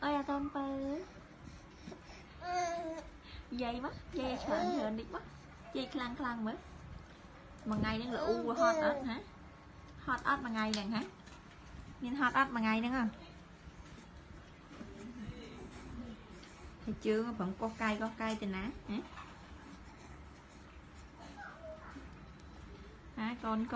ơi à tôm bơ dây mất dây chọn giờ đi mất dây clang clang mới mà ngày đang lụ hot ớt hả hot ớt mà ngày nè hả nhìn hot ớt mà ngày nữa không thì chưa vẫn có cay tình á hả con